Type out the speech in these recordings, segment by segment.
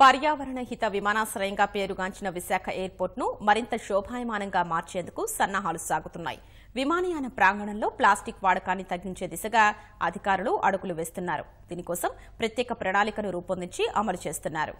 పర్యావరణ హిత విమానాశ్రయంగా పేరుగాంచిన విశాఖ ఎయిర్పోర్ట్ ను మరింత శోభాయమానంగా మార్చేందుకు సన్నాహాలు సాగుతున్నాయి. విమానయాన ప్రాంగణంలో ప్లాస్టిక్ వాడకాన్ని తగ్గించే దిశగా అధికారులు అడుగులు వేస్తున్నారు. దీనికోసం ప్రత్యేక ప్రణాళికను రూపొందించి అమలు చేస్తున్నారు.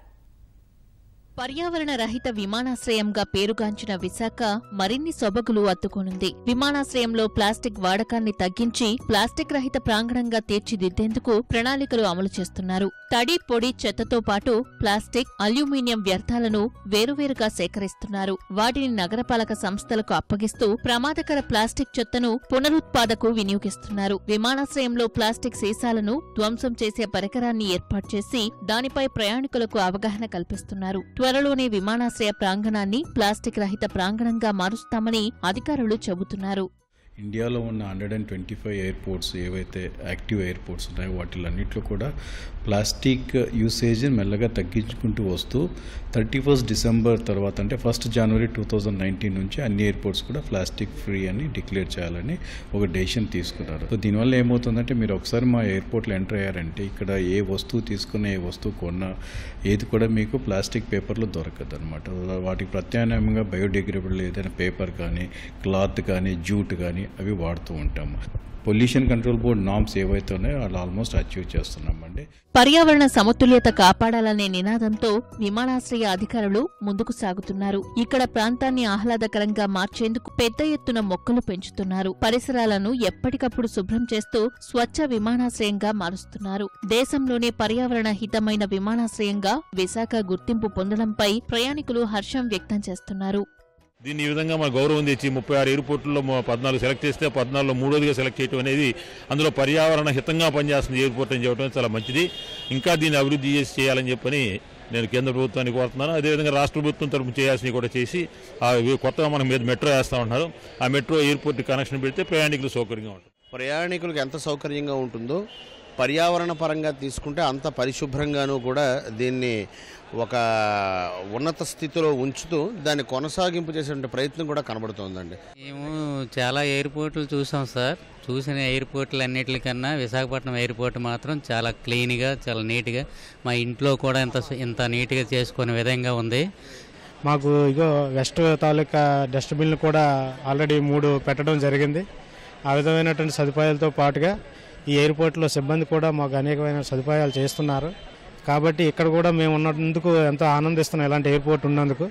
పర్యావరణ రహిత విమానాశ్రయంగా పేరుగాంచిన విశాఖ మరిన్ని సొబగులు అత్తుకోనుంది. విమానాశ్రయంలో ప్లాస్టిక్ వాడకాన్ని తగ్గించి ప్లాస్టిక్ రహిత ప్రాంగణంగా తీర్చిదిద్దేందుకు ప్రణాళికలు అమలు చేస్తున్నారు. తడి పొడి చెత్తతో పాటు ప్లాస్టిక్, అల్యూమినియం వ్యర్థాలను వేరువేరుగా సేకరిస్తున్నారు. వాటిని నగరపాలక సంస్థలకు అప్పగిస్తూ ప్రమాదకర ప్లాస్టిక్ చెత్తను పునరుత్పాదకు వినియోగిస్తున్నారు. విమానాశ్రయంలో ప్లాస్టిక్ సీసాలను ధ్వంసం చేసే పరికరాన్ని ఏర్పాటు చేసి దానిపై ప్రయాణికులకు అవగాహన కల్పిస్తున్నారు. త్వరలోనే విమానాశ్రయ ప్రాంగణాన్ని ప్లాస్టిక్ రహిత ప్రాంగణంగా మారుస్తామని అధికారులు చెబుతున్నారు. ఇండియాలో ఉన్న 125 ఎయిర్పోర్ట్స్ ఏవైతే యాక్టివ్ ఎయిర్పోర్ట్స్ ఉన్నాయో వాటిలన్నింటిలో కూడా ప్లాస్టిక్ యూసేజ్ మెల్లగా తగ్గించుకుంటూ వస్తూ 31 డిసెంబర్ తర్వాత అంటే 1 జనవరి 2019 నుంచి అన్ని ఎయిర్పోర్ట్స్ కూడా ప్లాస్టిక్ ఫ్రీ అని డిక్లేర్ చేయాలని ఒక డెసిషన్ తీసుకున్నారు. సో దీనివల్ల ఏమవుతుందంటే మీరు ఒకసారి మా ఎయిర్పోర్ట్లో ఎంటర్ అయ్యారంటే ఇక్కడ ఏ వస్తువు తీసుకున్న ఏ వస్తువు కొన్నా ఏది కూడా మీకు ప్లాస్టిక్ పేపర్లో దొరకదు అనమాట. వాటికి ప్రత్యామ్నాయంగా బయోడిగ్రేడబుల్ ఏదైనా పేపర్ కానీ క్లాత్ కానీ జూట్ కానీ అవి వాడుతూ ఉంటాము. పొల్యూషన్ కంట్రోల్ బోర్డ్ నామ్స్ ఏవైతే ఉన్నాయో వాళ్ళు ఆల్మోస్ట్ అచీవ్ చేస్తున్నామండి. పర్యావరణ సమతుల్యత కాపాడాలనే నినాదంతో విమానాశ్రయ అధికారులు ముందుకు సాగుతున్నారు. ఇక్కడ ప్రాంతాన్ని ఆహ్లాదకరంగా మార్చేందుకు పెద్ద ఎత్తున మొక్కలు పెంచుతున్నారు. పరిసరాలను ఎప్పటికప్పుడు శుభ్రం చేస్తూ స్వచ్ఛ విమానాశ్రయంగా మారుస్తున్నారు. దేశంలోనే పర్యావరణ హితమైన విమానాశ్రయంగా విశాఖ గుర్తింపు పొందడంపై ప్రయాణికులు హర్షం వ్యక్తం చేస్తున్నారు. దీన్ని ఈ విధంగా మన గౌరవం తెచ్చి 36 ఎయిర్పోర్టుల్లో 14 సెలెక్ట్ చేస్తే 14లో మూడోదిగా సెలెక్ట్ చేయడం అనేది అందులో పర్యావరణ హితంగా పనిచేస్తుంది ఎయిర్పోర్ట్ అని చెప్పడం చాలా మంచిది. ఇంకా దీన్ని అభివృద్ధి చేయాలని చెప్పని నేను కేంద్ర ప్రభుత్వాన్ని కోరుతున్నాను. అదేవిధంగా రాష్ట్ర ప్రభుత్వం తరఫున చేయాల్సినవి కూడా చేసి కొత్తగా మనం మీద మెట్రో వేస్తూ ఉంటున్నారు. ఆ మెట్రో ఎయిర్పోర్ట్ కనెక్షన్ పెడితే ప్రయాణికులు సౌకర్యంగా ఉంటుంది. ప్రయాణికులకు ఎంత సౌకర్యంగా ఉంటుందో పర్యావరణ పరంగా తీసుకుంటే అంత పరిశుభ్రంగానూ కూడా దీన్ని ఒక ఉన్నత స్థితిలో ఉంచుతూ దాన్ని కొనసాగింపు చేసే ప్రయత్నం కూడా కనబడుతోందండి. మేము చాలా ఎయిర్పోర్ట్లు చూసాం సార్. చూసిన ఎయిర్పోర్ట్లు అన్నిటికన్నా విశాఖపట్నం ఎయిర్పోర్ట్ మాత్రం చాలా క్లీన్గా చాలా నీట్గా మా ఇంట్లో కూడా ఇంత నీట్గా చేసుకునే విధంగా ఉంది. మాకు ఇగో వెస్ట్ తాలూకా డస్ట్బిన్లు కూడా ఆల్రెడీ 3 పెట్టడం జరిగింది. ఆ విధమైనటువంటి సదుపాయాలతో పాటుగా ఈ ఎయిర్పోర్ట్లో సిబ్బంది కూడా మాకు అనేకమైన సదుపాయాలు చేస్తున్నారు. కాబట్టి ఇక్కడ కూడా మేము ఉన్నందుకు ఎంతో ఆనందిస్తున్నాం ఇలాంటి ఎయిర్పోర్ట్ ఉన్నందుకు.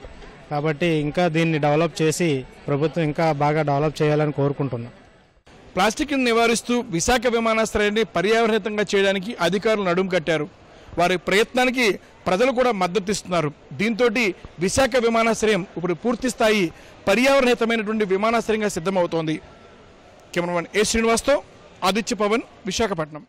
కాబట్టి ఇంకా దీన్ని డెవలప్ చేసి ప్రభుత్వం ఇంకా బాగా డెవలప్ చేయాలని కోరుకుంటున్నాం. ప్లాస్టిక్ను నివారిస్తూ విశాఖ విమానాశ్రయాన్ని పర్యావరణహితంగా చేయడానికి అధికారులు నడుం కట్టారు. వారి ప్రయత్నానికి ప్రజలు కూడా మద్దతు ఇస్తున్నారు. దీంతో విశాఖ విమానాశ్రయం ఇప్పుడు పూర్తి స్థాయి పర్యావరణహితమైనటువంటి విమానాశ్రయంగా సిద్ధమవుతోంది. కెమెరామెన్ ఏ శ్రీనివాస్తో ఆదిత్య పవన్, విశాఖపట్నం.